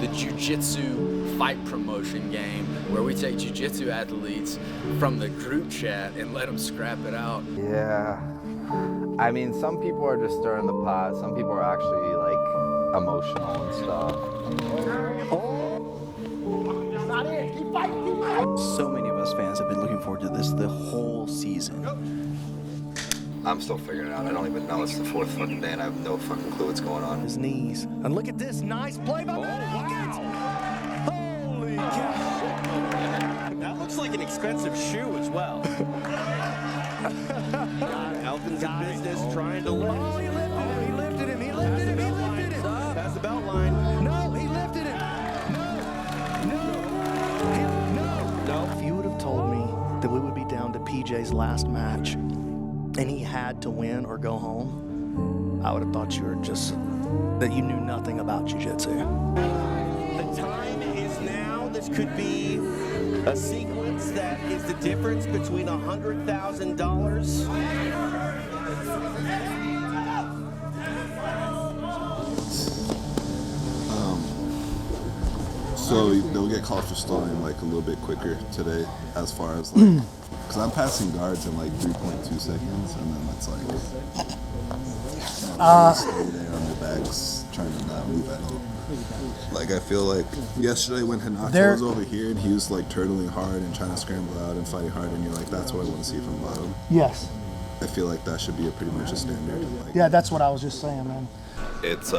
the jiu-jitsu fight promotion game where we take jiu-jitsu athletes from the group chat and let them scrap it out. Yeah. I mean, some people are just stirring the pot. Some people are actually, like, emotional and stuff. So many of us fans have been looking forward to this the whole season. I'm still figuring it out. I don't even know. It's the fourth fucking day and I have no fucking clue what's going on. His knees. And look at this nice play by Matt Elkins. Holy cow. That looks like an expensive shoe as well. Elkins in business trying to lift. Oh, he lifted him. He lifted him. He lifted him. He lifted him. That's the belt line. No, he lifted him. No. If you would have told me that we would be down to PJ's last match and he had to win or go home, I would have thought you were just, that you knew nothing about jiu-jitsu. The time is now. This could be a sequence that is the difference between $100,000. So they'll get called for stalling like a little bit quicker today, as far as like, because I'm passing guards in like 3.2 seconds, and then it's like stay there on their backs, trying to not move at all. Like I feel like yesterday when Renato was over here and he was like turtling hard and trying to scramble out and fighting hard, and you're like, that's what I want to see from bottom. Yes. I feel like that should be pretty much a standard. Like, Yeah, that's what I was just saying, man. it's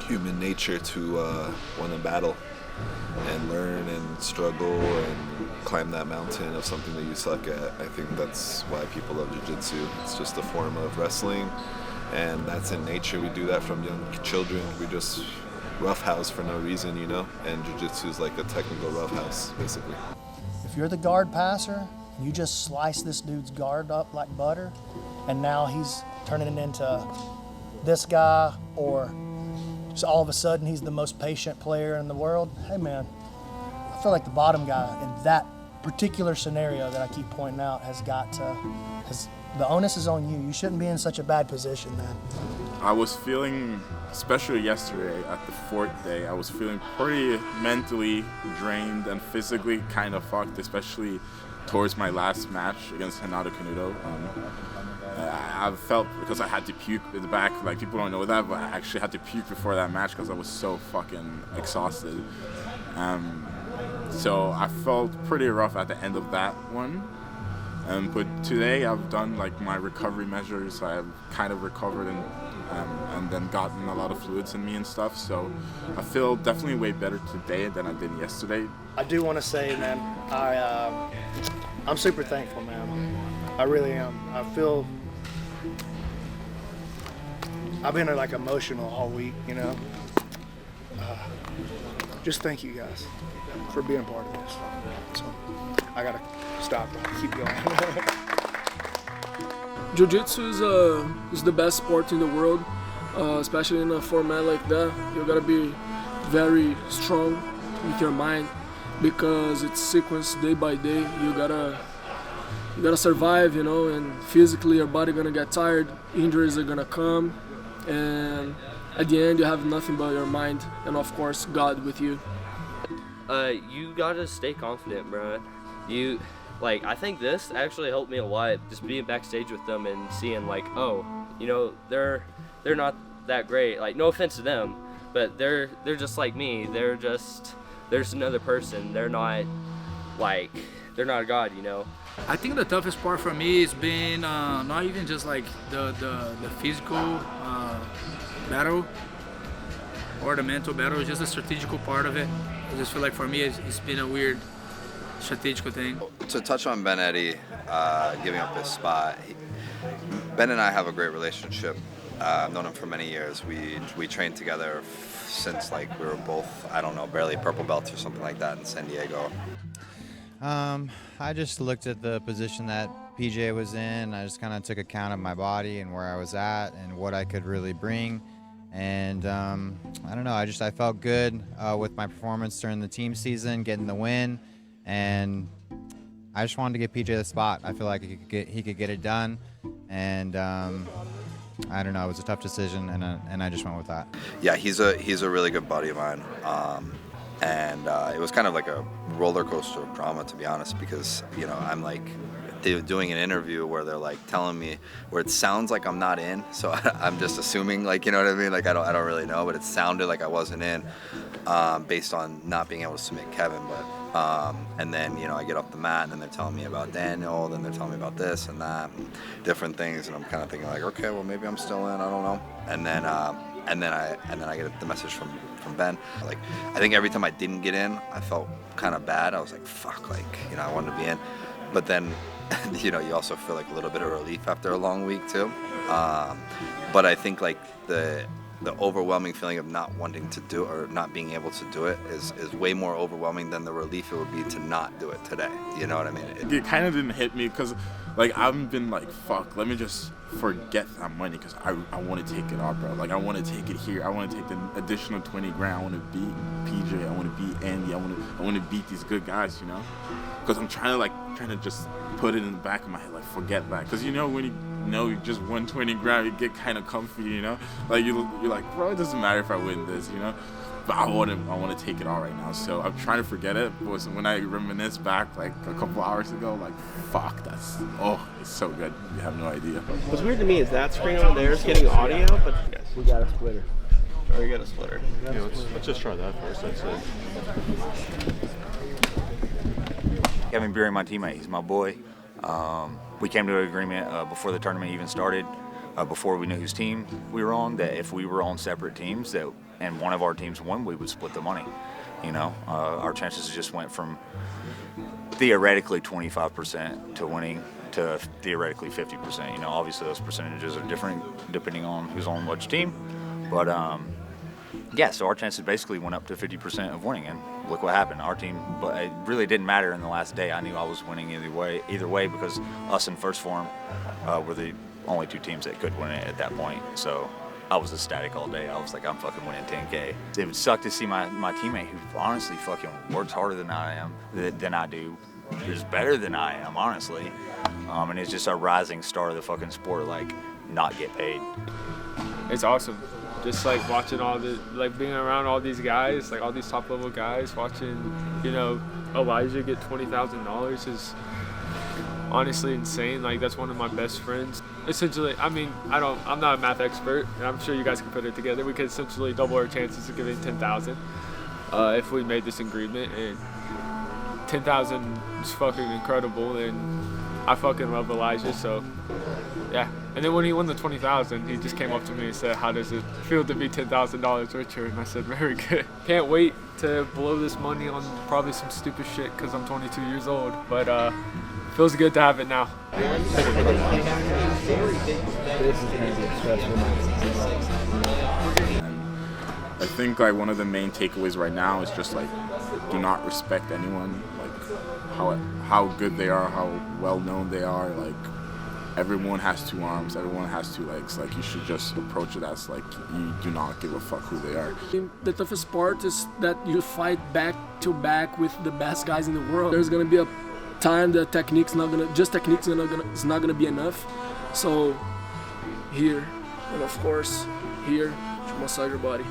human nature to win a battle and learn and struggle and climb that mountain of something that you suck at. I think that's why people love jiu-jitsu. It's just a form of wrestling, and that's in nature. We do that from young children. We just roughhouse for no reason, you know? And jiu-jitsu is like a technical roughhouse, basically. If you're the guard passer, you just slice this dude's guard up like butter, and now he's turning it into this guy, or just all of a sudden he's the most patient player in the world. Hey man, I feel like the bottom guy in that particular scenario that I keep pointing out the onus is on you. You shouldn't be in such a bad position, man. I was feeling, especially yesterday at the fourth day, I was feeling pretty mentally drained and physically kind of fucked, especially towards my last match against Renato Canuto. I felt, because I had to puke in the back, like people don't know that, but I actually had to puke before that match because I was so fucking exhausted. So I felt pretty rough at the end of that one. But today I've done like my recovery measures. I've kind of recovered and then gotten a lot of fluids in me and stuff. So I feel definitely way better today than I did yesterday. I do want to say, man, I'm super thankful, man. I really am. I've been like emotional all week, you know. Just thank you guys for being part of this. So I gotta stop and keep going. Jiu-jitsu is the best sport in the world, especially in a format like that. You gotta be very strong with your mind because it's sequenced day by day. You gotta survive, you know, and physically your body gonna get tired, injuries are gonna come, and at the end you have nothing but your mind and of course God with you. You gotta stay confident, bro. I think this actually helped me a lot, just being backstage with them and seeing like, oh, you know, they're not that great. Like, no offense to them, but they're just like me. They're just another person. They're not a god, you know. I think the toughest part for me is being not even just like the physical battle or the mental battle, just the strategical part of it. I just feel like for me it's been a weird strategical thing. To touch on Ben Eddy giving up his spot, Ben and I have a great relationship. I've known him for many years. We trained together since like we were both, I don't know, barely purple belts or something like that in San Diego. I just looked at the position that PJ was in. I just kind of took account of my body and where I was at and what I could really bring. And I don't know, I felt good with my performance during the team season, getting the win. And I just wanted to give PJ the spot. I feel like he could get it done. And I don't know, it was a tough decision, and I just went with that. Yeah, he's a really good buddy of mine, and it was kind of like a roller coaster of drama, to be honest, because I'm like doing an interview where they're like telling me where it sounds like I'm not in, so I'm just assuming, like, you know what I mean, like I don't really know, but it sounded like I wasn't in, based on not being able to submit Kevin, but and then I get off the mat and then they're telling me about Daniel, then they're telling me about this and that and different things, and I'm kind of thinking like, okay, well maybe I'm still in, I don't know, and then I get the message from Ben. Like, I think every time I didn't get in, I felt kind of bad. I was like, fuck, like, I wanted to be in, but then you also feel like a little bit of relief after a long week too. But I think like the overwhelming feeling of not wanting to do or not being able to do it is way more overwhelming than the relief it would be to not do it today. You know what I mean? It kind of didn't hit me because, like, I've been like, fuck, let me just forget that money because I want to take it off, bro. Like, I want to take it here. I want to take the additional 20 grand. I want to beat PJ. I want to beat Andy. I want to beat these good guys, because I'm trying to just put it in the back of my head, like, forget that. Because when you just won 20 grand, you get kind of comfy, like you're like, bro, it doesn't matter if I win this, but I want to take it all right now. So I'm trying to forget it. But when I reminisce back like a couple hours ago, like, fuck, it's so good. You have no idea. What's weird to me is that screen over there is getting audio, but we got a splitter. Or we got a splitter. Yeah, let's just try that first. That's it. Kevin Beery, my teammate, he's my boy. We came to an agreement before the tournament even started, before we knew whose team we were on, that if we were on separate teams and one of our teams won, we would split the money. Our chances just went from theoretically 25% to winning to theoretically 50%. Obviously those percentages are different depending on who's on which team, but yeah, so our chances basically went up to 50% of winning, and look what happened. Our team, but it really didn't matter in the last day. I knew I was winning either way because us and First Form were the only two teams that could win it at that point. So I was ecstatic all day. I was like, I'm fucking winning 10K. It would suck to see my teammate, who honestly fucking works harder than I do, is better than I am, honestly, and is just a rising star of the fucking sport, like, not get paid. It's awesome. Just like watching being around all these guys, like all these top level guys, watching, Elijah get $20,000 is honestly insane. Like, that's one of my best friends. Essentially, I mean, I'm not a math expert, and I'm sure you guys can put it together. We could essentially double our chances of getting 10,000 if we made this agreement, and 10,000 is fucking incredible, and I fucking love Elijah, so yeah. And then when he won the 20,000, he just came up to me and said, how does it feel to be $10,000 richer? And I said, very good. Can't wait to blow this money on probably some stupid shit because I'm 22 years old. But feels good to have it now. I think like one of the main takeaways right now is just like, do not respect anyone, like how good they are, how well known they are. Like, everyone has two arms, everyone has two legs. Like, you should just approach it as like you do not give a fuck who they are. The toughest part is that you fight back to back with the best guys in the world. There's gonna be a time that technique's not gonna be enough. So here, and of course here, to massage your body.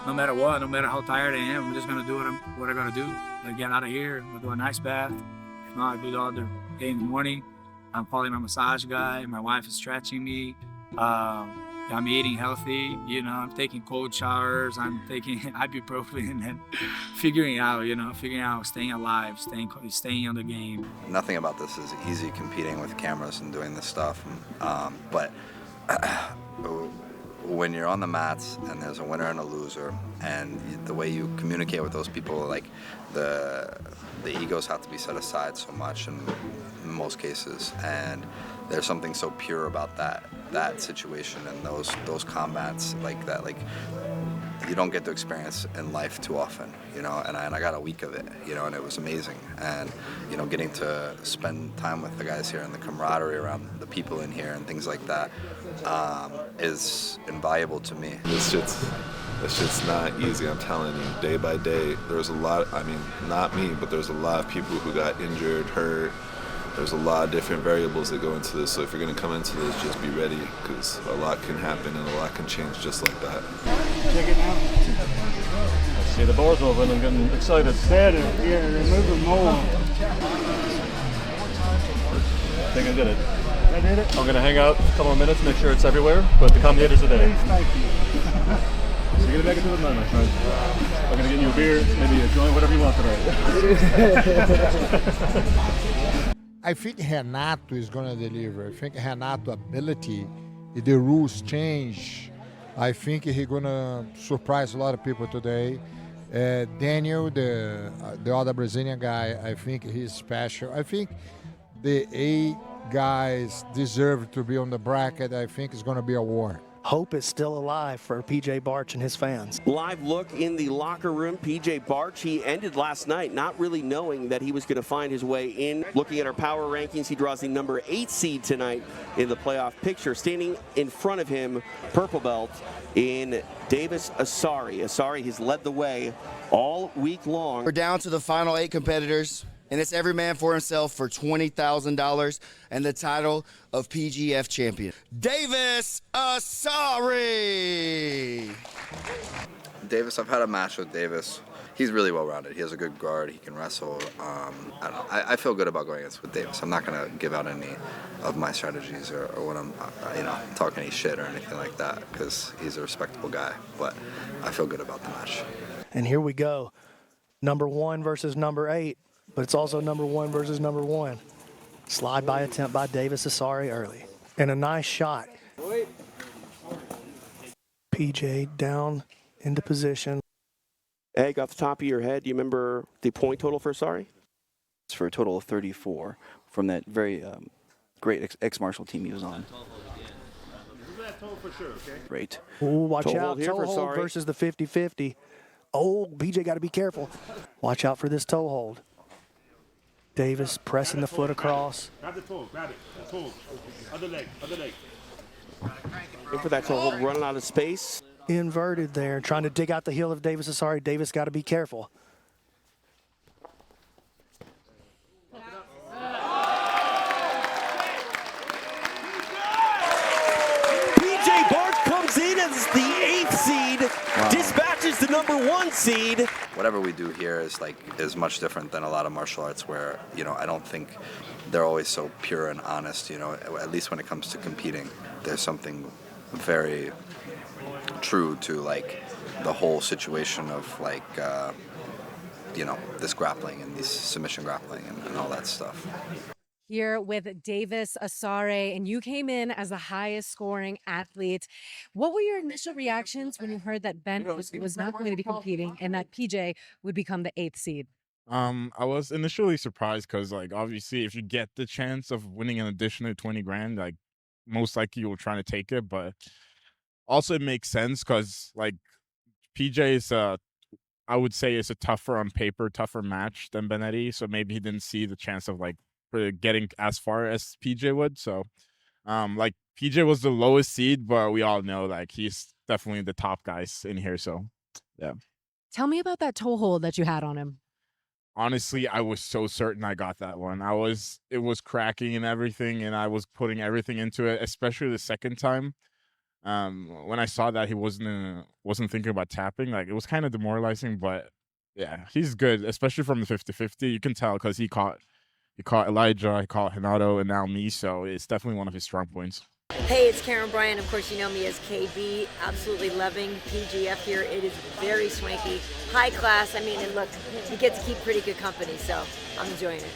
No matter what, no matter how tired I am, I'm just gonna do what I gotta do. I get out of here, I'll do a nice bath. If not, I do the other day in the morning. I'm following my massage guy. My wife is stretching me. I'm eating healthy. I'm taking cold showers. I'm taking ibuprofen and figuring out, staying alive, staying on the game. Nothing about this is easy, competing with cameras and doing this stuff. But when you're on the mats and there's a winner and a loser, and the way you communicate with those people, like the egos have to be set aside so much in most cases, and there's something so pure about that situation and those combats like that, like you don't get to experience in life too often, and I got a week of it, and it was amazing, and getting to spend time with the guys here and the camaraderie around the people in here and things like that is invaluable to me. This shit's not easy, I'm telling you. Day by day, there's a lot, not me, but there's a lot of people who got injured, hurt, there's a lot of different variables that go into this. So if you're going to come into this, just be ready, because a lot can happen and a lot can change just like that. Check it now. I see the bar's over and I'm getting excited. Better, yeah, they're moving more. I think I did it. I did it? I'm going to hang out a couple of minutes, make sure it's everywhere, but the commentators are there. Please, thank you. So get it back into the moment, right? I'm going to get you a beer, maybe a joint, whatever you want today. I think Renato is going to deliver. I think Renato ability, if the rules change, I think he's going to surprise a lot of people today. Daniel, the other Brazilian guy, I think he's special. I think the 8 guys deserve to be on the bracket. I think it's going to be a war. Hope is still alive for PJ Barch and his fans. Live look in the locker room. PJ Barch, he ended last night not really knowing that he was going to find his way in. Looking at our power rankings, he draws the number 8 seed tonight in the playoff picture. Standing in front of him, purple belt in Davis Asari. Asari has led the way all week long. We're down to the final 8 competitors, and it's every man for himself for $20,000 and the title of PGF champion. Davis Asari! Davis, I've had a match with Davis. He's really well-rounded. He has a good guard. He can wrestle. I don't know. I feel good about going against with Davis. I'm not going to give out any of my strategies or when I'm, talking any shit or anything like that, because he's a respectable guy. But I feel good about the match. And here we go. Number 1 versus number 8. But it's also number 1 versus number 1. Slide by attempt by Davis Asari early. And a nice shot. PJ down into position. Egg, off the top of your head, do you remember the point total for Asari? It's for a total of 34 from that very great ex-martial team he was on. Great. Ooh, watch toe out. Hold here toe for hold Asari. versus the 50-50. Oh, BJ got to be careful. Watch out for this toe hold. Davis pressing the foot across. Grab the toe, grab it. That's hold. Other leg, other leg. Look for that toe hold running out of space. Inverted there, trying to dig out the heel of Davis Asari. Davis got to be careful. PJ Barch comes in as the 8th seed, dispatches the number 1 seed. Whatever we do here is much different than a lot of martial arts where, I don't think they're always so pure and honest, at least when it comes to competing. There's something very true to the whole situation of this grappling and this submission grappling and all that stuff. Here with Davis Asari, and you came in as the highest scoring athlete. What were your initial reactions when you heard that Ben was not going to be competing and that PJ would become the 8th seed? I was initially surprised because, obviously, if you get the chance of winning an additional 20 grand, most likely you'll try to take it. But also, it makes sense because, PJ is I would say it's a tougher match than Benetti. So maybe he didn't see the chance of getting as far as PJ would. So, PJ was the lowest seed, but we all know he's definitely the top guys in here. So, yeah. Tell me about that toe hold that you had on him. Honestly, I was so certain I got that one. It was cracking and everything, and I was putting everything into it, especially the second time. When I saw that he wasn't thinking about tapping, it was kind of demoralizing, but yeah, he's good, especially from the 50-50. You can tell because he caught Elijah, he caught Renato, and now me, so it's definitely one of his strong points. Hey, it's Karen Bryan. Of course, you know me as KB. Absolutely loving PGF here. It is very swanky, high class. And look, you get to keep pretty good company, so I'm enjoying it.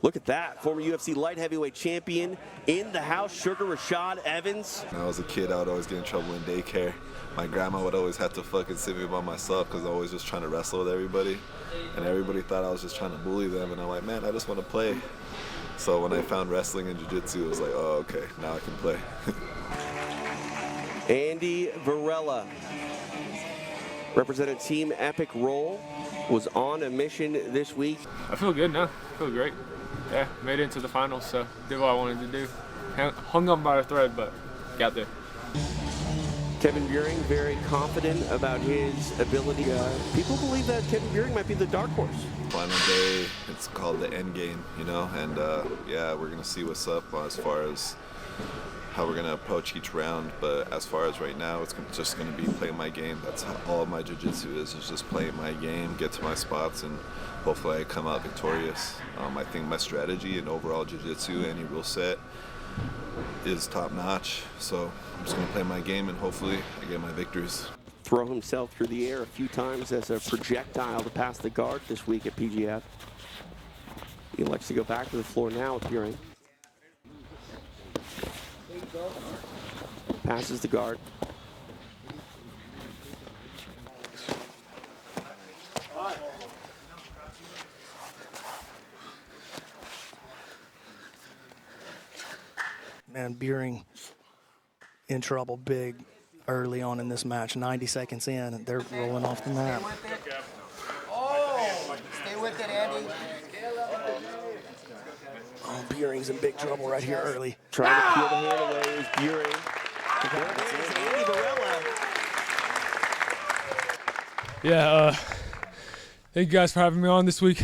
Look at that, former UFC light heavyweight champion in the house, Sugar Rashad Evans. When I was a kid, I would always get in trouble in daycare. My grandma would always have to fucking sit me by myself because I was just trying to wrestle with everybody. And everybody thought I was just trying to bully them. And I'm like, man, I just want to play. So when I found wrestling and jiu-jitsu, it was like, oh, okay, now I can play. Andy Varela, represented Team Epic Roll, was on a mission this week. I feel good now. I feel great. Yeah, made it into the finals, so did what I wanted to do. Hung on by a thread, but got there. Kevin Buehring very confident about his ability. People believe that Kevin Buehring might be the dark horse. Final day, it's called the end game, you know, and yeah, we're gonna see what's up as far as how we're gonna approach each round. But as far as right now, it's just gonna be playing my game. That's all my jiu-jitsu is just playing my game, get to my spots, and hopefully I come out victorious. I think my strategy and overall jiu-jitsu, any rule set, is top notch. So I'm just gonna play my game and hopefully I get my victories. Throw himself through the air a few times as a projectile to pass the guard this week at PGF. He likes to go back to the floor now with Buehring. Passes the guard. Man, Buehring in trouble big early on in this match. 90 seconds in, they're rolling off the map. Oh, stay with it, Andy. Oh, Buehring's in big trouble right here early. Trying to peel the hand away is Buehring. There it is, Andy Varela. Yeah, thank you guys for having me on this week.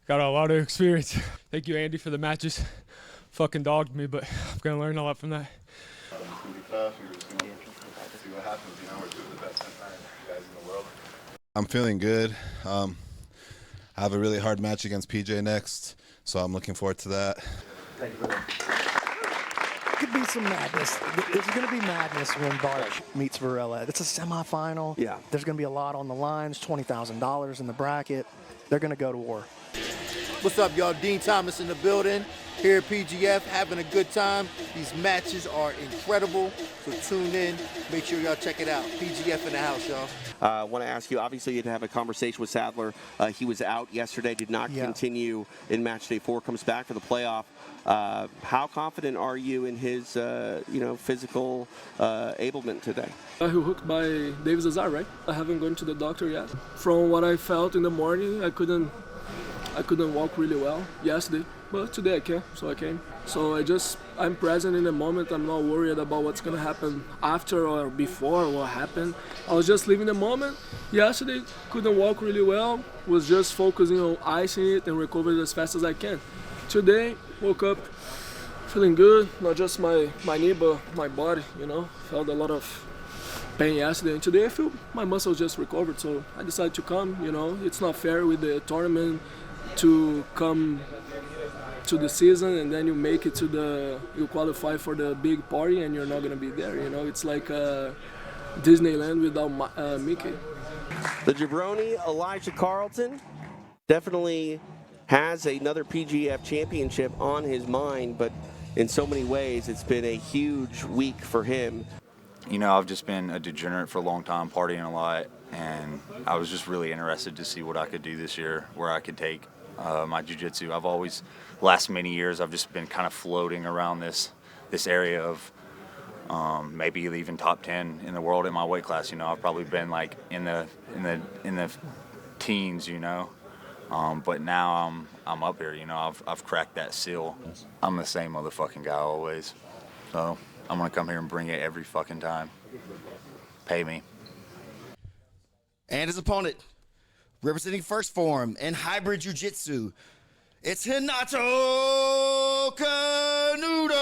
Got a lot of experience. Thank you, Andy, for the matches. Fucking dogged me, but I'm gonna learn a lot from that. It's gonna be tough. You're just gonna see what happens. You know, we're two of the best guys in the world. I'm feeling good. I have a really hard match against PJ next, so I'm looking forward to that. Thank you, brother. Could be some madness. There's going to be madness when Barch meets Varela. It's a semifinal. Yeah. There's going to be a lot on the line. There's $20,000 in the bracket. They're going to go to war. What's up, y'all? Dean Thomas in the building. Here at PGF, having a good time. These matches are incredible, so tune in. Make sure y'all check it out. PGF in the house, y'all. I want to ask you, obviously you had to have a conversation with Sadler. He was out yesterday, did not continue in match day 4, comes back for the playoff. How confident are you in his physical ablement today? He hooked by Davis Azar, right? I haven't gone to the doctor yet. From what I felt in the morning, I couldn't walk really well yesterday, but today I can, so I came. So I'm present in the moment. I'm not worried about what's gonna happen after or before what happened. I was just living the moment. Yesterday, couldn't walk really well. Was just focusing on icing it and recover as fast as I can. Today, woke up feeling good. Not just my knee, but my body. Felt a lot of pain yesterday, and today I feel my muscles just recovered. So I decided to come. It's not fair with the tournament to come to the season and then you make it to you qualify for the big party and you're not gonna be there. It's like Disneyland without Mickey. The jabroni Elijah Carlton definitely has another PGF championship on his mind, but in so many ways it's been a huge week for him. I've just been a degenerate for a long time, partying a lot, and I was just really interested to see what I could do this year, where I could take my jiu-jitsu. I've always, last many years, I've just been kind of floating around this area of maybe even top 10 in the world in my weight class. I've probably been like in the teens. But now I'm up here. I've cracked that seal. I'm the same motherfucking guy always. So I'm gonna come here and bring it every fucking time. Pay me. And his opponent, representing First Form and Hybrid Jiu-Jitsu, it's Renato Canuto.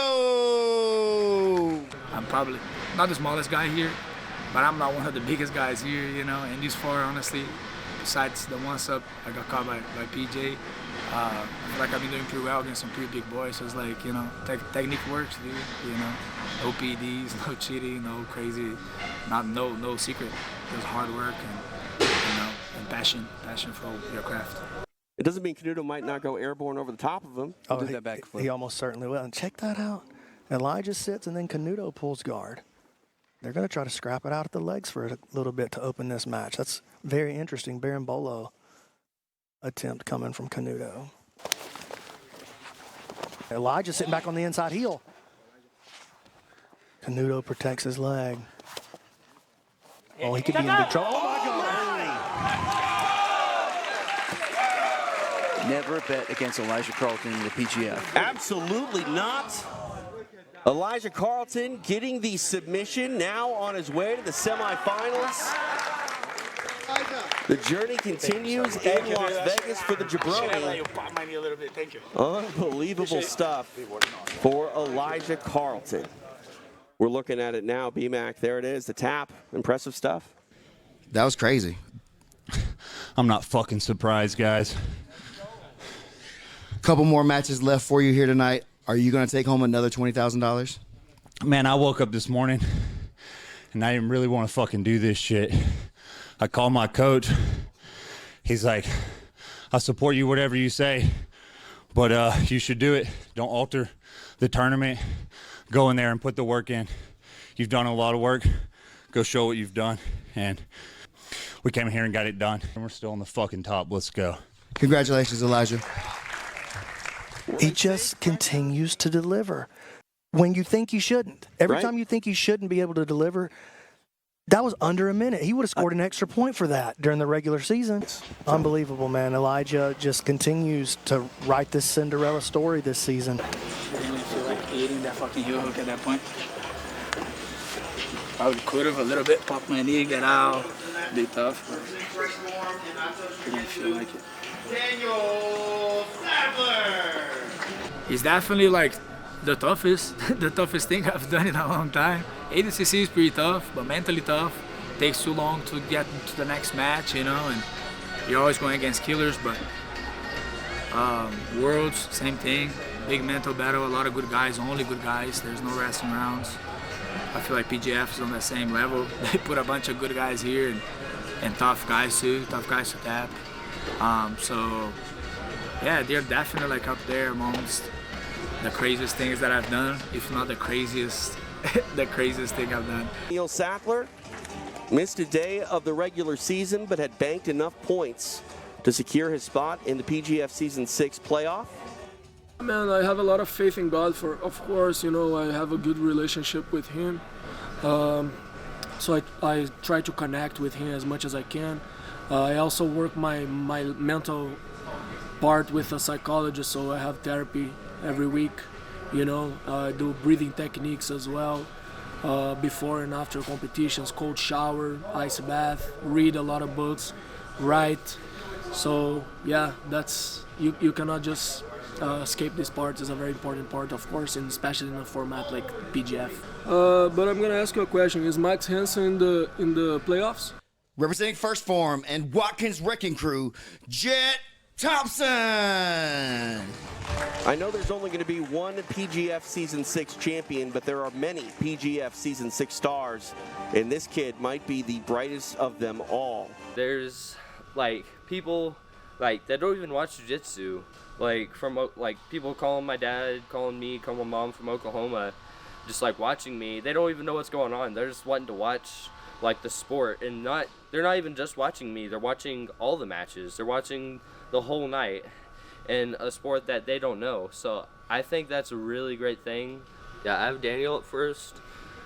I'm probably not the smallest guy here, but I'm not one of the biggest guys here, in these 4, honestly. Besides the one sub I got caught by PJ, I feel like I've been doing pretty well against some pretty big boys. So it's like, technique works, dude. No PEDs, no cheating, no crazy, no secret. Just hard work and passion for your craft. It doesn't mean Canuto might not go airborne over the top of him. Oh, he almost certainly will. And check that out. Elijah sits and then Canuto pulls guard. They're going to try to scrap it out at the legs for a little bit to open this match. That's very interesting. Berimbolo attempt coming from Canuto. Elijah sitting back on the inside heel. Canuto protects his leg. Oh, he could be in big trouble. Oh, my God. Never bet against Elijah Carlton in the PGF. Absolutely not. Elijah Carlton getting the submission, now on his way to the semifinals. The journey continues in Las Vegas for the jabroni. Unbelievable stuff for Elijah Carlton. We're looking at it now, B-Mac. There it is, the tap. Impressive stuff. That was crazy. I'm not fucking surprised, guys. Couple more matches left for you here tonight. Are you going to take home another $20,000? Man, I woke up this morning and I didn't really want to fucking do this shit. I called my coach. He's like, I'll support you whatever you say, but you should do it. Don't alter the tournament. Go in there and put the work in. You've done a lot of work. Go show what you've done. And we came here and got it done. And we're still on the fucking top. Let's go. Congratulations, Elijah. He just continues to deliver when you think he shouldn't. Every time you think he shouldn't be able to deliver, that was under a minute. He would have scored an extra point for that during the regular season. Unbelievable, man. Elijah just continues to write this Cinderella story this season. I didn't really feel like eating that fucking heel hook at that point. I could have a little bit, pop my knee, get out, be tough, but I didn't feel like it. Daniel Sadler. He's definitely like the toughest thing I've done in a long time. ADCC is pretty tough, but mentally tough. Takes too long to get to the next match, you know, and you're always going against killers, but Worlds, same thing. Big mental battle, a lot of good guys, only good guys. There's no wrestling rounds. I feel like PJF is on that same level. They put a bunch of good guys here and tough guys too, tough guys to tap. So yeah, they're definitely like up there amongst the craziest things that I've done, if not the craziest, the craziest thing I've done. Daniel Sadler missed a day of the regular season, but had banked enough points to secure his spot in the PGF Season 6 playoff. Man, I have a lot of faith in God. Of course, you know, I have a good relationship with Him. So I try to connect with Him as much as I can. I also work my mental part with a psychologist, so I have therapy every week. You know, I do breathing techniques as well. Before and after competitions, cold shower, ice bath, read a lot of books, write. So yeah, that's you cannot just escape this part. It's a very important part, of course, and especially in a format like PGF. But I'm gonna ask you a question: is Max Hansen in the playoffs? Representing First Form and Watkins Wrecking Crew, Jett Thompson. I know there's only going to be one PGF Season 6 champion, but there are many PGF Season 6 stars, and this kid might be the brightest of them all. There's like people like that don't even watch jiu-jitsu, like from like people calling my dad, calling me, calling my mom from Oklahoma, just like watching me. They don't even know what's going on. They're just wanting to watch like the sport, and they're not even just watching me. They're watching all the matches. They're watching the whole night in a sport that they don't know. So I think that's a really great thing. Yeah, I have Daniel at first.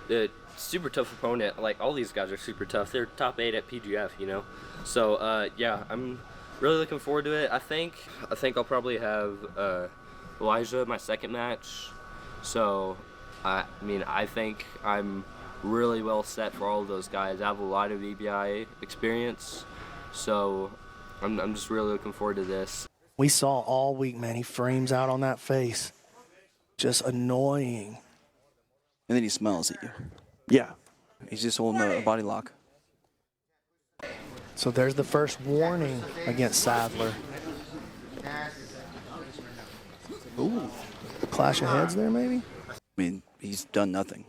The super tough opponent. Like all these guys are super tough. They're top 8 at PGF, you know. So yeah, I'm really looking forward to it. I think I'll probably have Elijah my second match. So I mean, I think I'm really well set for all of those guys. I have a lot of EBI experience, so I'm just really looking forward to this. We saw all week, man, he frames out on that face. Just annoying. And then he smells at you. Yeah. He's just holding a body lock. So there's the first warning against Sadler. Ooh, clash of heads there, maybe? I mean, he's done nothing.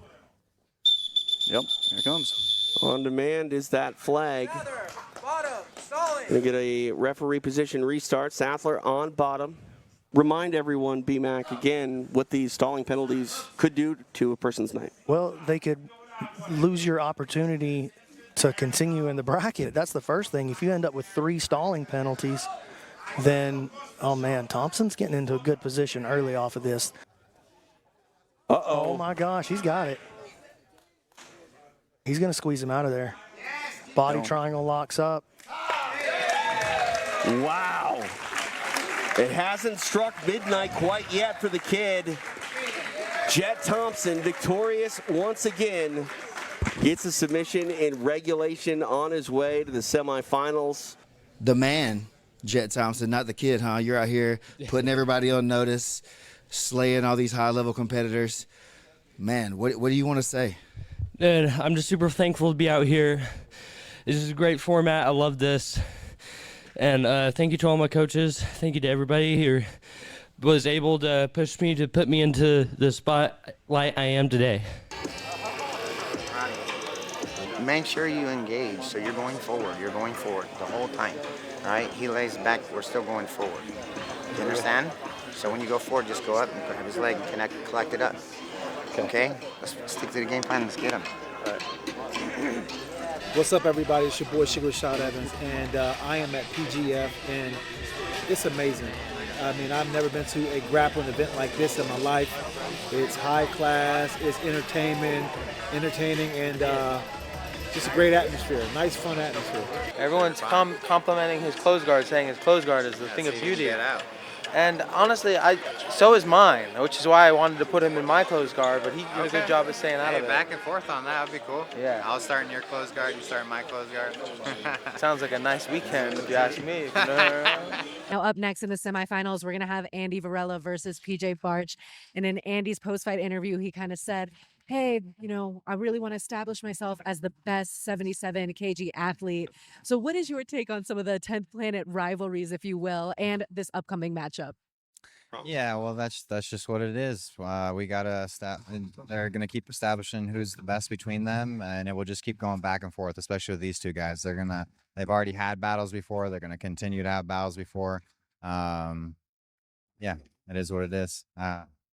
Yep, here it comes. On demand is that flag. Gonna get a referee position restart. Sadler on bottom. Remind everyone, B-Mac, again, what these stalling penalties could do to a person's night. Well, they could lose your opportunity to continue in the bracket. That's the first thing. If you end up with 3 stalling penalties, then, oh man, Thompson's getting into a good position early off of this. Uh-oh. Oh my gosh, he's got it. He's gonna squeeze him out of there. Body triangle locks up. Wow. It hasn't struck midnight quite yet for the kid. Jett Thompson, victorious once again, gets a submission in regulation on his way to the semifinals. The man, Jett Thompson, not the kid, huh? You're out here putting everybody on notice, slaying all these high-level competitors. Man, what do you want to say? Dude, I'm just super thankful to be out here. This is a great format. I love this. And thank you to all my coaches. Thank you to everybody who was able to push me to put me into the spotlight I am today. Make sure you engage, so you're going forward. You're going forward the whole time, right? He lays back, we're still going forward. You understand? So when you go forward, just go up and grab his leg and collect it up. Okay? Let's stick to the game plan. Let's get him. What's up, everybody? It's your boy Sugar Shot Evans, and I am at PGF, and it's amazing. I mean, I've never been to a grappling event like this in my life. It's high class, it's entertaining, and just a great atmosphere, nice, fun atmosphere. Everyone's complimenting his close guard, saying his close guard is the thing of beauty. And honestly, so is mine, which is why I wanted to put him in my close guard, but he did a good job of staying out of it. Back and forth on that would be cool. Yeah. I'll start in your close guard, you start in my close guard. Sounds like a nice weekend, if you ask me. Now up next in the semifinals, we're going to have Andy Varela versus PJ Barch. And in Andy's post-fight interview, he kind of said, hey, you know, I really want to establish myself as the best 77 kg athlete. So what is your take on some of the 10th planet rivalries, if you will, and this upcoming matchup? Yeah, well, that's just what it is. We gotta they're gonna keep establishing who's the best between them, and it will just keep going back and forth. Especially with these two guys, they've already had battles before. They're gonna continue to have battles before. Yeah, it is what it is.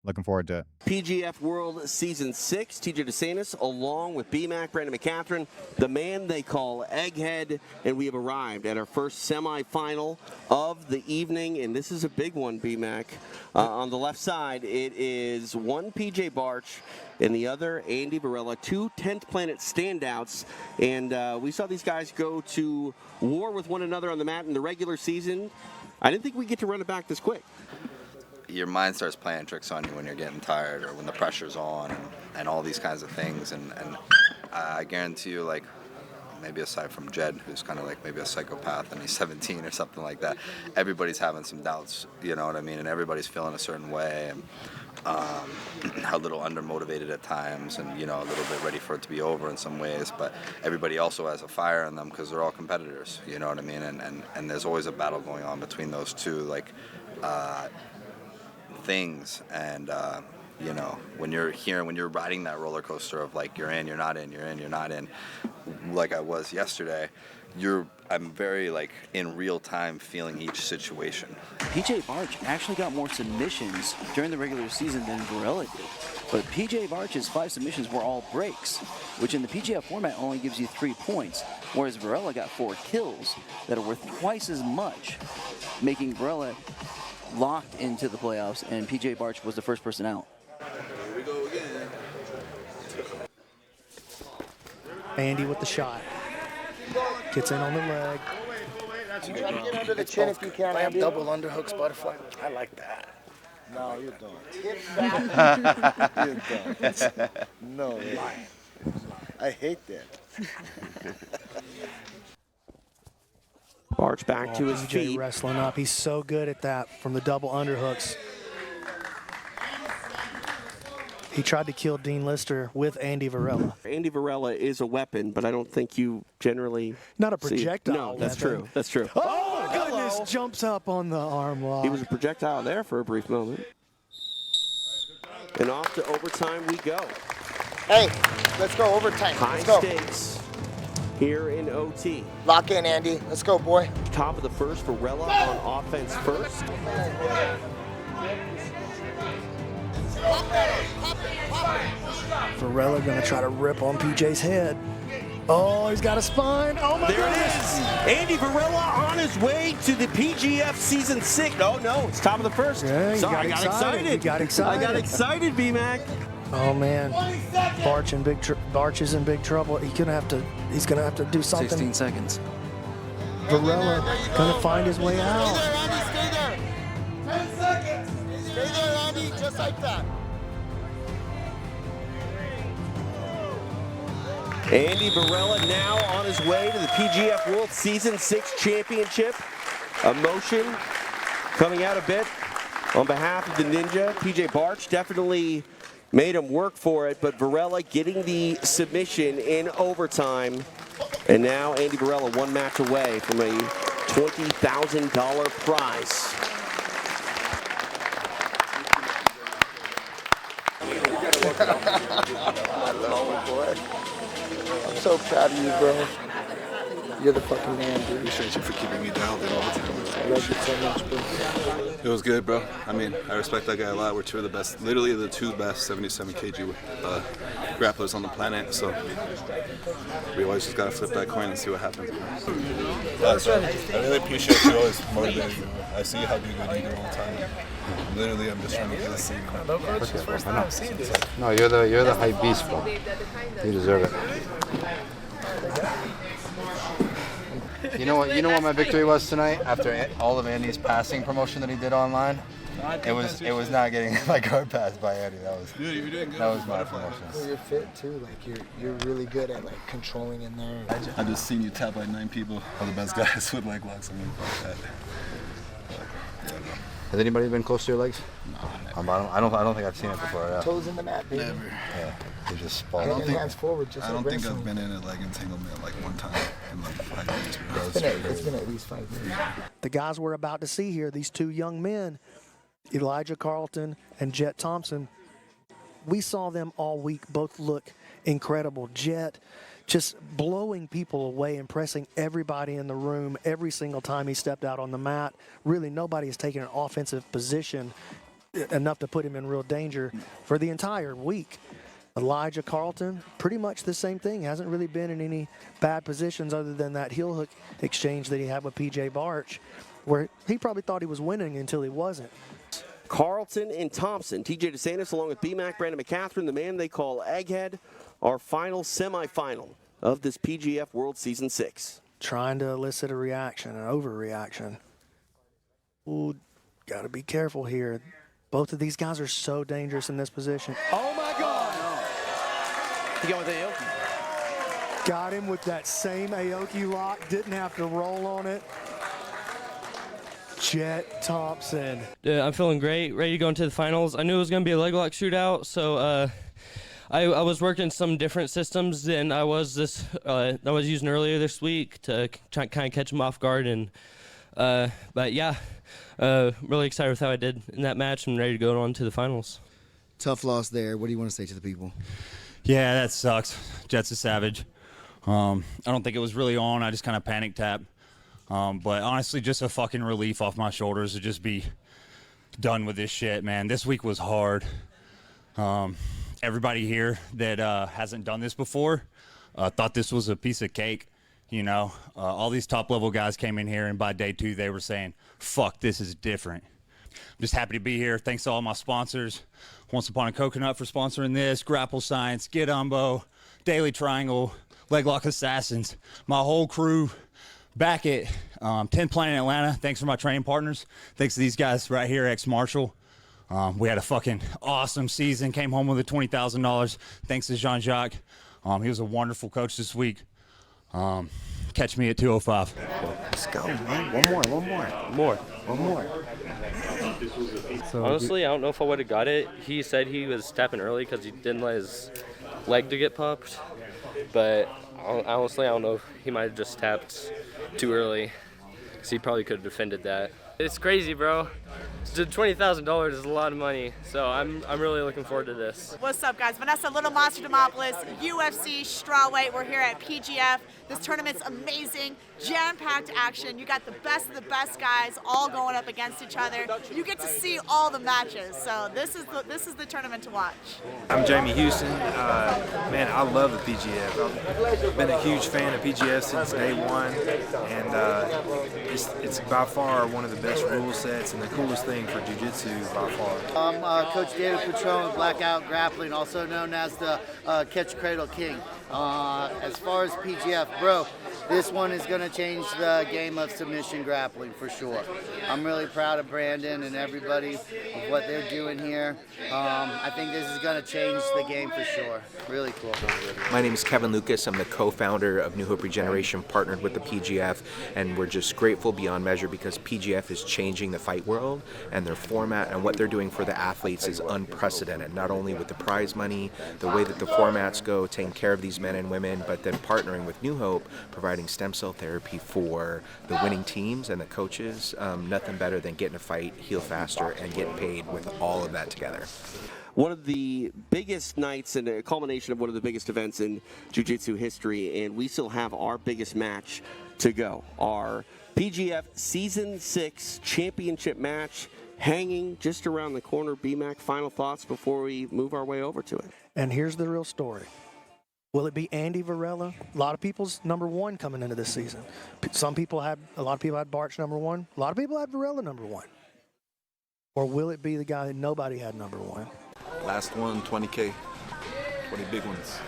Looking forward to it. PGF World Season 6, TJ DeSantis, along with BMAC, Brandon McCatherine, the man they call Egghead, and we have arrived at our first semifinal of the evening, and this is a big one, BMAC. On the left side, it is one PJ Barch and the other Andy Varela, two 10th Planet standouts, and we saw these guys go to war with one another on the mat in the regular season. I didn't think we'd get to run it back this quick. Your mind starts playing tricks on you when you're getting tired or when the pressure's on and all these kinds of things. And I guarantee you, like, maybe aside from Jed, who's kind of like maybe a psychopath and he's 17 or something like that, everybody's having some doubts, you know what I mean? And everybody's feeling a certain way and a little undermotivated at times and, you know, a little bit ready for it to be over in some ways. But everybody also has a fire in them because they're all competitors, you know what I mean? And there's always a battle going on between those two, like, things. And you know, when you're riding that roller coaster of like you're in, you're not in, you're in, you're not in, like I was yesterday, I'm very like in real time feeling each situation. PJ Barch actually got more submissions during the regular season than Varela did. But PJ Barch's 5 submissions were all breaks, which in the PGF format only gives you 3 points, whereas Varela got 4 kills that are worth twice as much, making Varela locked into the playoffs, and PJ Barch was the first person out. Here we go again. Andy with the shot. Gets in on the leg. You try to get under the chin if you can. I have double underhooks, butterfly. I like that. No, you don't. You don't. No, I hate that. Barch back to his feet. Wrestling up. He's so good at that from the double underhooks. He tried to kill Dean Lister with Andy Varela. Andy Varela is a weapon, but I don't think you generally Not a projectile No, that's weapon. true. That's true. Oh, my goodness. Jumps up on the arm lock. He was a projectile there for a brief moment. And off to overtime we go. Hey, let's go overtime. High Let's go. stakes here in OT. Lock in, Andy. Let's go, boy. Top of the first, Varela on offense first. Varela gonna try to rip on PJ's head. Oh, he's got a spine. Oh my There goodness. it is. Andy Varela on his way to the PGF Season 6. Oh, no, it's top of the first. Yeah, Sorry, I got got excited. You got excited. I got excited, BMAC. Oh man, Barch is in big trouble. He's gonna have to do something. 16 seconds. Varela gonna find his way out. Stay there, Andy. 10 seconds. Stay there, Andy, just like that. Andy Varela now on his way to the PGF World Season 6 Championship. Emotion coming out a bit on behalf of the Ninja. PJ Barch definitely made him work for it, but Varela getting the submission in overtime. And now Andy Varela one match away from a $20,000 prize. I love you, boy. I'm so proud of you, bro. You're the fucking man, dude. Appreciate you for keeping me dialed in all the time. I love you so much, bro. It was good, bro. I mean, I respect that guy a lot. We're two of the best, literally the two best 77 kg grapplers on the planet. So we always just gotta flip that coin and see what happens. I really appreciate you always motivating me. I see how good you do all the time. Literally, I'm just trying to get this thing. No, coach, it's first time I've seen this. No, you're the hype beast, bro. You deserve it. You know what my victory was tonight after all of Andy's passing promotion that he did online? It was not getting my guard passed by Andy. That was my promotion. Well, you're fit too. Like you're really good at like controlling in there. I just seen you tap like 9 people. All the best guys with leg locks. I mean, like that. Has anybody been close to your legs? No, I don't think I've seen it before. Yeah. Toes in the mat, baby. Never. Yeah, you just I don't think hands forward. Just I don't think I've been in a leg entanglement like one time in like 5 years. It's been at least 5 years. The guys we're about to see here, these two young men, Elijah Carlton and Jett Thompson, we saw them all week both look incredible. Jett just blowing people away, impressing everybody in the room every single time he stepped out on the mat. Really, nobody has taken an offensive position enough to put him in real danger for the entire week. Elijah Carlton, pretty much the same thing. Hasn't really been in any bad positions other than that heel hook exchange that he had with PJ Barch, where he probably thought he was winning until he wasn't. Carlton and Thompson, TJ DeSantis along with BMAC, Brandon McCatherine, the man they call Egghead, our final semifinal of this PGF World Season 6. Trying to elicit a reaction, an overreaction. Ooh, got to be careful here. Both of these guys are so dangerous in this position. Oh, my God. He got with Aoki. Got him with that same Aoki lock. Didn't have to roll on it. Jett Thompson. I'm feeling great, ready to go into the finals. I knew it was going to be a leg lock shootout, so I was working some different systems than I was using earlier this week to try kind of catch him off guard. And but yeah, really excited with how I did in that match and ready to go on to the finals. Tough loss there. What do you want to say to the people? Yeah, that sucks. Jett's a savage. I don't think it was really on. I just kind of panic tapped. But honestly, just a fucking relief off my shoulders to just be done with this shit, man. This week was hard. Everybody here that hasn't done this before thought this was a piece of cake, you know. All these top-level guys came in here, and by day 2, they were saying, fuck, this is different. I'm just happy to be here. Thanks to all my sponsors. Once Upon a Coconut for sponsoring this, Grapple Science, Get Umbo, Daily Triangle, Leg Lock Assassins, my whole crew back at 10 Planet Atlanta. Thanks for my training partners. Thanks to these guys right here, ex-Marshall. We had a fucking awesome season. Came home with a $20,000. Thanks to Jean-Jacques. He was a wonderful coach this week. Catch me at 205. Let's go, man. One more. So honestly, I don't know if I would have got it. He said he was tapping early because he didn't let his leg to get popped. But honestly, I don't know if he might have just tapped too early because he probably could have defended that. It's crazy, bro. $20,000 is a lot of money, so I'm really looking forward to this. What's up, guys? Vanessa Little Monster Demopoulos, UFC strawweight. We're here at PGF. This tournament's amazing, jam-packed action. You got the best of the best guys all going up against each other. You get to see all the matches, so this is the tournament to watch. I'm Jamie Houston. Man, I love the PGF. I've been a huge fan of PGF since day one, and it's by far one of the best rule sets and the coolest thing for jiu-jitsu by far. I'm Coach David Patron with Blackout Grappling, also known as the Catch Cradle King. As far as PGF, bro, this one is going to change the game of submission grappling for sure. I'm really proud of Brandon and everybody with what they're doing here. I think this is going to change the game for sure. Really cool. My name is Kevin Lucas. I'm the co-founder of New Hope Regeneration, partnered with the PGF, and we're just grateful beyond measure because PGF is changing the fight world, and their format and what they're doing for the athletes is unprecedented, not only with the prize money, the way that the formats go, taking care of these men and women, but then partnering with New Hope, providing stem cell therapy for the winning teams and the coaches. Nothing better than getting a fight, heal faster, and getting paid with all of that together. One of the biggest nights and a culmination of one of the biggest events in jiu-jitsu history, and we still have our biggest match to go. Our PGF Season 6 championship match hanging just around the corner. BMAC, final thoughts before we move our way over to it. And here's the real story. Will it be Andy Varela? A lot of people's number one coming into this season. A lot of people had Barch number one. A lot of people had Varela number one. Or will it be the guy that nobody had number one? Last one, 20K. 20 big ones.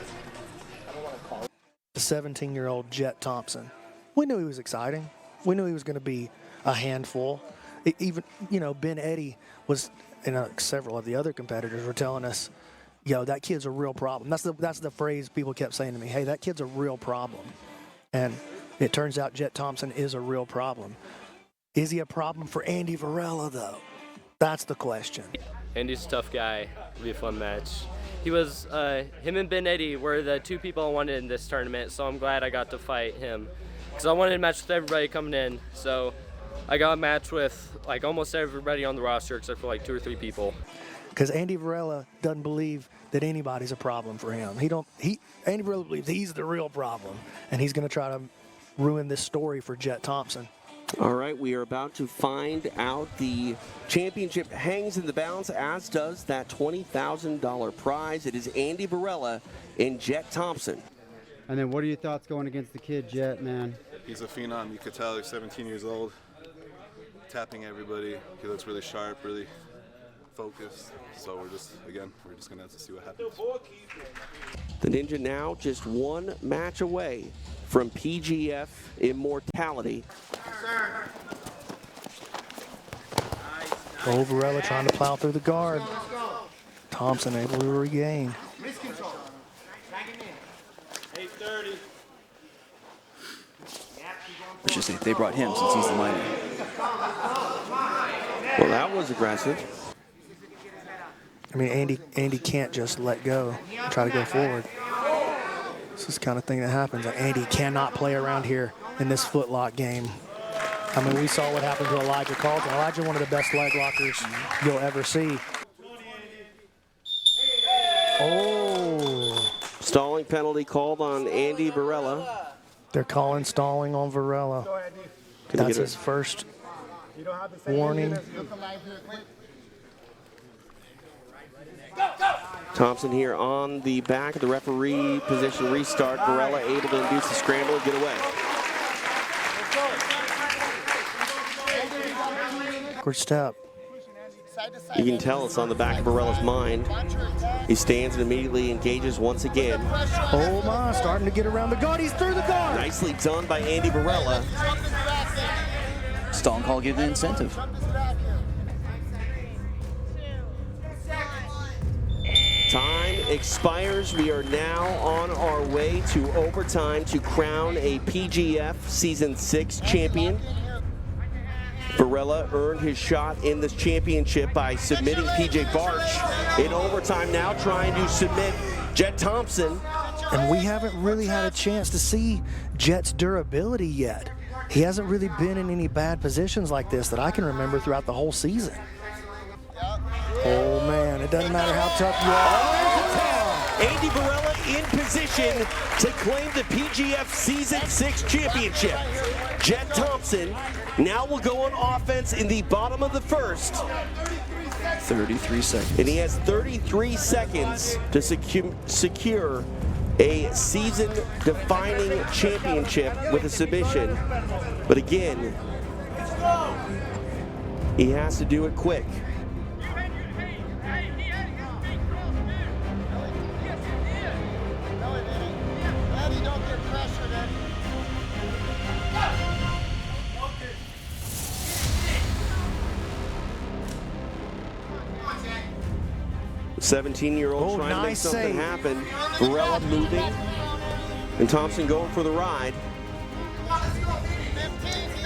The 17-year-old Jett Thompson. We knew he was exciting. We knew he was going to be a handful. Even, Ben Eddy was, and several of the other competitors were telling us, that kid's a real problem. That's the phrase people kept saying to me. Hey, that kid's a real problem. And it turns out Jett Thompson is a real problem. Is he a problem for Andy Varela, though? That's the question. Andy's a tough guy. It'll be a fun match. He was, him and Ben Eddy were the two people I wanted in this tournament, so I'm glad I got to fight him. Because I wanted a match with everybody coming in, so I got a match with almost everybody on the roster except for 2 or 3 people. Because Andy Varela doesn't believe that anybody's a problem for him. Andy Varela believes he's the real problem, and he's going to try to ruin this story for Jett Thompson. All right, we are about to find out. The championship hangs in the balance, as does that $20,000 prize. It is Andy Varela and Jett Thompson. And then what are your thoughts going against the kid, Jett, man? He's a phenom. You could tell he's 17 years old. Tapping everybody. He looks really sharp, really focused. So we're just going to have to see what happens. The Ninja now just one match away from PGF immortality. Old Varela trying to plow through the guard. Thompson able to regain. I should say they brought him since he's the minor. Well, that was aggressive. I mean, Andy can't just let go and try to go forward. This is the kind of thing that happens. Andy cannot play around here in this footlock game. I mean, we saw what happened to Elijah Carlton. Elijah, one of the best leg lockers you'll ever see. Oh. Stalling penalty called on Andy Varela. They're calling stalling on Varela. That's his first warning. Thompson here on the back of the referee position restart. Varela able to induce the scramble and get away. Backward step. You can tell it's on the back of Varela's mind. He stands and immediately engages once again. Oh my, starting to get around the guard. He's through the guard. Nicely done by Andy Varela. Stall call, give the incentive. Time expires. We are now on our way to overtime to crown a PGF Season 6 champion. Varela earned his shot in this championship by submitting PJ Barch. In overtime now, trying to submit Jett Thompson. And we haven't really had a chance to see Jett's durability yet. He hasn't really been in any bad positions like this that I can remember throughout the whole season. Oh man, it doesn't matter how tough you are. Andy Varela in position to claim the PGF Season 6 championship. Jett Thompson now will go on offense in the bottom of the first. 33 seconds. And he has 33 seconds to secure a season-defining championship with a submission. But again, he has to do it quick. 17-year-old trying to make something happen. Varela moving, and Thompson going for the ride.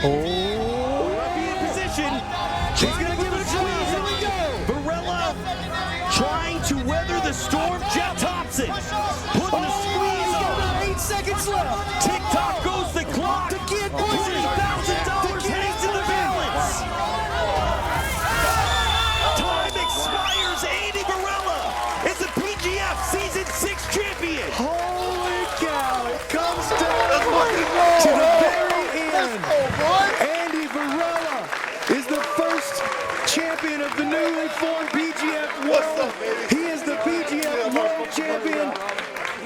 Ruffy in position. She's going to give it a try. Here we go. Varela trying to weather the storm. Jett Thompson putting the squeeze on. 8 seconds left. Tick-tock goes the clock. The kid $20,000 hangs in the balance. Time expires. Andy Varela is the PGF Season 6 champion. Holy cow, it comes down to the very end. Andy Varela is the first champion of the newly formed PGF World. He is the PGF World Champion.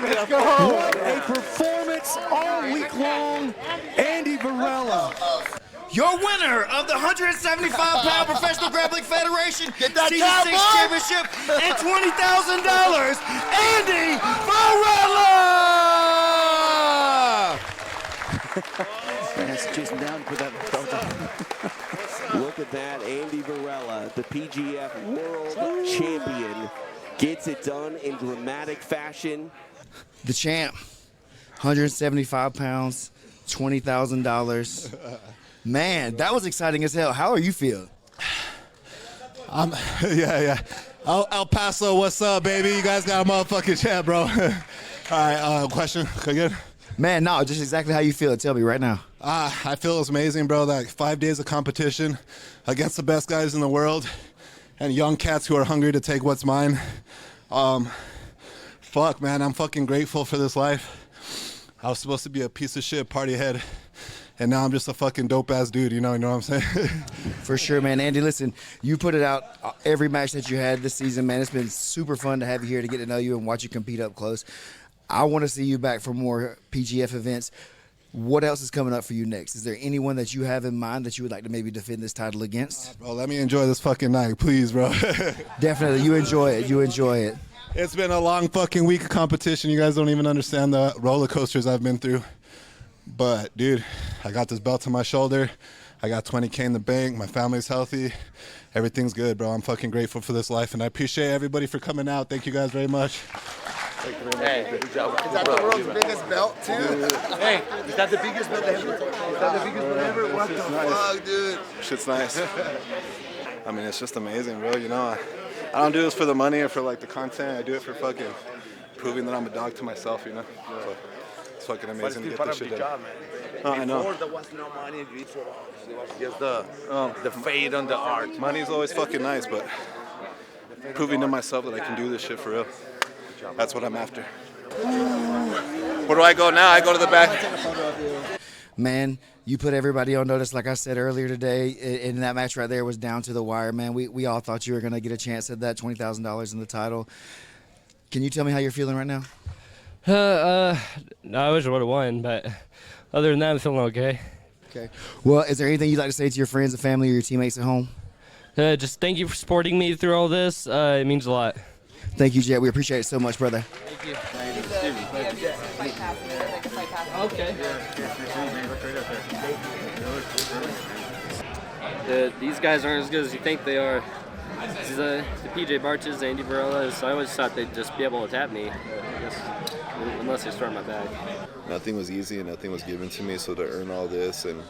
Let's go. What a performance all week long, Andy Varela. Your winner of the 175-pound Professional Grappling Federation Get that Season 6 Championship and $20,000, Andy Varela! Man, has to chase him down to put that belt on. Look at that, Andy Varela, the PGF World Champion, gets it done in dramatic fashion. The champ, 175 pounds, $20,000. Man, that was exciting as hell. How are you feeling? Yeah. El Paso, what's up, baby? You guys got a motherfucking chat, bro. All right, question again? Man, no, just exactly how you feel. Tell me right now. I feel it's amazing, bro. Like 5 days of competition against the best guys in the world and young cats who are hungry to take what's mine. Fuck, man, I'm fucking grateful for this life. I was supposed to be a piece of shit party head, and now I'm just a fucking dope-ass dude, you know what I'm saying? For sure, man. Andy, listen, you put it out every match that you had this season, man. It's been super fun to have you here to get to know you and watch you compete up close. I want to see you back for more PGF events. What else is coming up for you next? Is there anyone that you have in mind that you would like to maybe defend this title against? Bro, let me enjoy this fucking night, please, bro. Definitely. You enjoy it. You enjoy it. It's been a long fucking week of competition. You guys don't even understand the roller coasters I've been through. But, dude, I got this belt on my shoulder. I got 20K in the bank. My family's healthy. Everything's good, bro. I'm fucking grateful for this life, and I appreciate everybody for coming out. Thank you guys very much. Hey, is that the world's biggest belt, too? Hey, is that the biggest belt ever? Is that the biggest belt ever? What the Fuck, dude. Shit's nice. I mean, it's just amazing, bro. You know, I don't do this for the money or for, like, the content. I do it for fucking proving that I'm a dog to myself, you know? So it's fucking amazing to get this shit done. Oh, I know. Before there was no money, it was just the fade on the art. Money's always fucking nice, but proving to myself that I can do this shit for real. That's what I'm after. Where do I go now? I go to the back. Man, you put everybody on notice, like I said earlier today, and that match right there was down to the wire, man. We all thought you were going to get a chance at that $20,000 in the title. Can you tell me how you're feeling right now? No, I wish I would have won, but other than that, I'm feeling okay. Okay. Well, is there anything you'd like to say to your friends and family or your teammates at home? Just thank you for supporting me through all this. It means a lot. Thank you, Jett. We appreciate it so much, brother. Thank you. Okay. These guys aren't as good as you think they are. This is the PJ Barches, Andy Varela. So I always thought they'd just be able to tap me, I guess, unless they start my back. Nothing was easy and nothing was given to me, so to earn all this and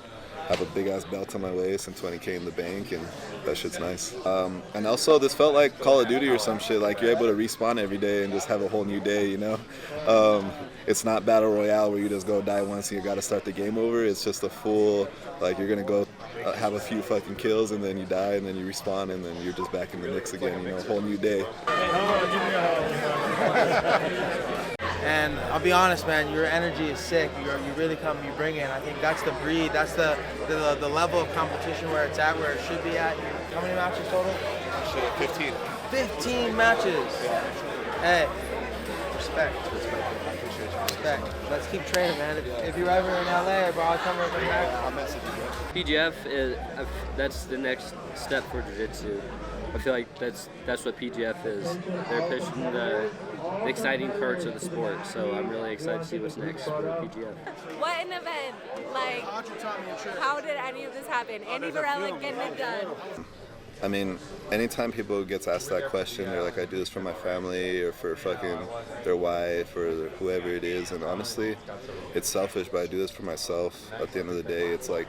have a big-ass belt on my waist and 20K in the bank, and that shit's nice. And also, this felt like Call of Duty or some shit. Like, you're able to respawn every day and just have a whole new day, you know? It's not Battle Royale where you just go die once and you got to start the game over. It's just a full, like, you're going to go have a few fucking kills and then you die and then you respawn and then you're just back in the mix again, you know, a whole new day. And I'll be honest, man, your energy is sick. You really come, you bring it. I think that's the breed, that's the level of competition where it's at, where it should be at. How many matches total? 15. 15 matches. Hey, respect. Respect. Let's keep training, man. If you're ever in LA, bro, I'll come right back. I'll message you. PGF is that's the next step for jiu-jitsu. I feel like that's what PGF is. They're pushing the exciting parts of the sport, so I'm really excited to see what's next for PGF. What an event! Like, how did any of this happen? Andy Varela getting it done. I mean, anytime people gets asked that question, they're like, I do this for my family or for fucking their wife or whoever it is. And honestly, it's selfish, but I do this for myself. At the end of the day, it's like,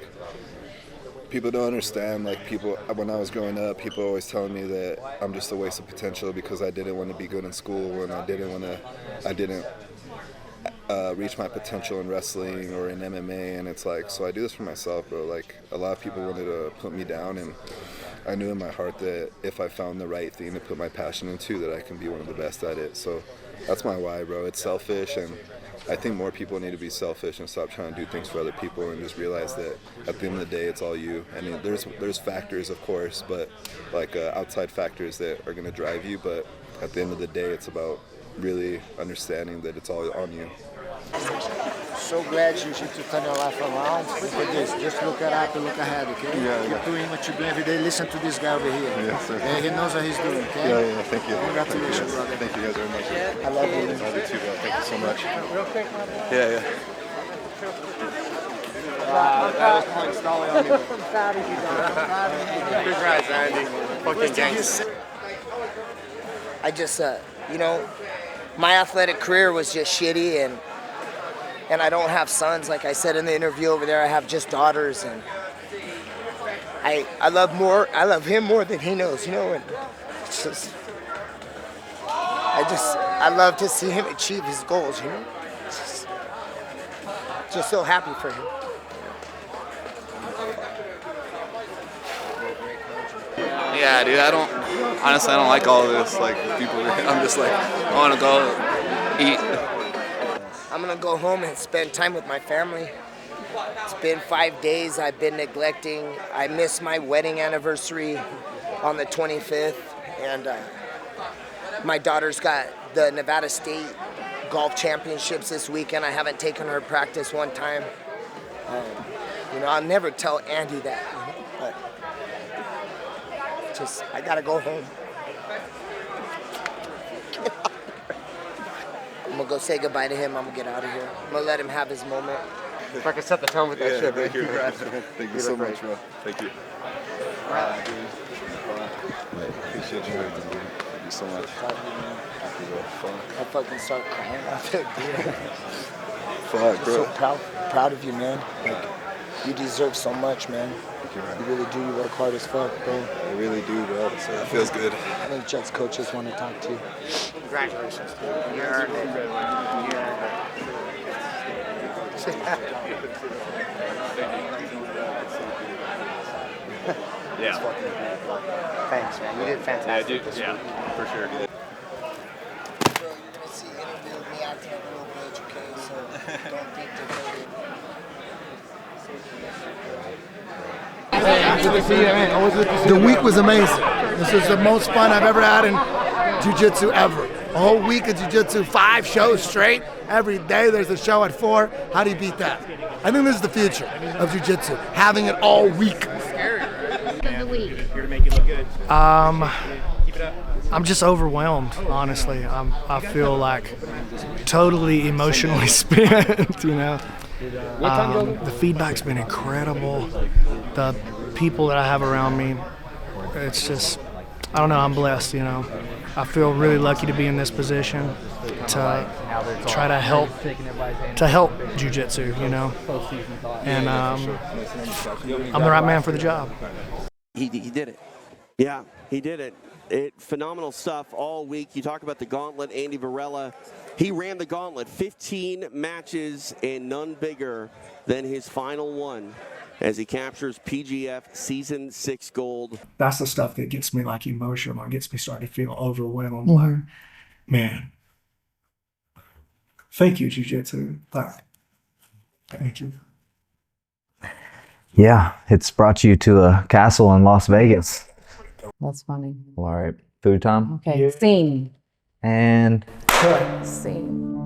people don't understand. Like, people, when I was growing up, people always telling me that I'm just a waste of potential because I didn't want to be good in school and I didn't reach my potential in wrestling or in MMA. And it's like, so I do this for myself, bro. Like, a lot of people wanted to put me down, and I knew in my heart that if I found the right thing to put my passion into, that I can be one of the best at it. So that's my why, bro. It's selfish, and I think more people need to be selfish and stop trying to do things for other people and just realize that at the end of the day, it's all you. I mean, there's factors, of course, but like outside factors that are going to drive you. But at the end of the day, it's about really understanding that it's all on you. So glad you to turn your life around. Look at this. Just look up and look ahead, okay? Yeah. Keep doing what you're doing every day. Listen to this guy over here. Yes, sir. And he knows what he's doing, okay? Yeah, thank you. Congratulations, brother. Thank you guys very much. I love you. I love you too, bro. Thank you so much. Real quick, my boy. Yeah. That was quite stalling on me. I'm proud of you, dog. Congrats, Andy. Fucking gangster. I just, you know, my athletic career was just shitty, and I don't have sons. Like I said in the interview over there, I have just daughters, and I love him more than he knows, you know, and it's just, I love to see him achieve his goals, you know. Just so happy for him. Yeah, dude, I don't like all of this. Like, people, I'm just like, I want to go eat. I'm gonna go home and spend time with my family. It's been 5 days I've been neglecting. I missed my wedding anniversary on the 25th, and my daughter's got the Nevada State Golf Championships this weekend. I haven't taken her to practice one time. You know, I'll never tell Andy that, you know, but just, I gotta go home. I'm gonna go say goodbye to him. I'm gonna get out of here. I'm gonna let him have his moment. If I can set the tone with that shit, thank you. Congrats. Thank you so much, bro. Thank you. Appreciate you. Thank you so much. I fucking start crying out there, dude. Fuck, bro. I'm so proud of you, man. Like, you deserve so much, man. You really do. You work hard as fuck, bro. I really do, bro. So it feels good. I think Jett's coaches want to talk to you. Congratulations, dude. You earned it. You earned it. Yeah. Thanks, man. You did fantastic. Yeah, for sure. Bro, you're gonna see interview with me acting a little bitch, okay? So don't think The week was amazing. This was the most fun I've ever had in jiu-jitsu ever. A whole week of jiu-jitsu, 5 shows straight. Every day there's a show at 4. How do you beat that? I think this is the future of jiu-jitsu, having it all week. Here to make you look good. I'm just overwhelmed, honestly. I feel like totally emotionally spent, you know. The feedback's been incredible. The people that I have around me, it's just, I don't know, I'm blessed, you know. I feel really lucky to be in this position to try to help jiu-jitsu, you know. And I'm the right man for the job. He did it. Yeah, he did it. Phenomenal stuff all week. You talk about the gauntlet, Andy Varela. He ran the gauntlet, 15 matches and none bigger than his final one as he captures PGF Season 6 gold. That's the stuff that gets me like emotional. It gets me starting to feel overwhelmed. Like, man, thank you, jiu-jitsu. Like, thank you. Yeah, it's brought you to a castle in Las Vegas. That's funny. All right, food time. Okay, scene. And Scene.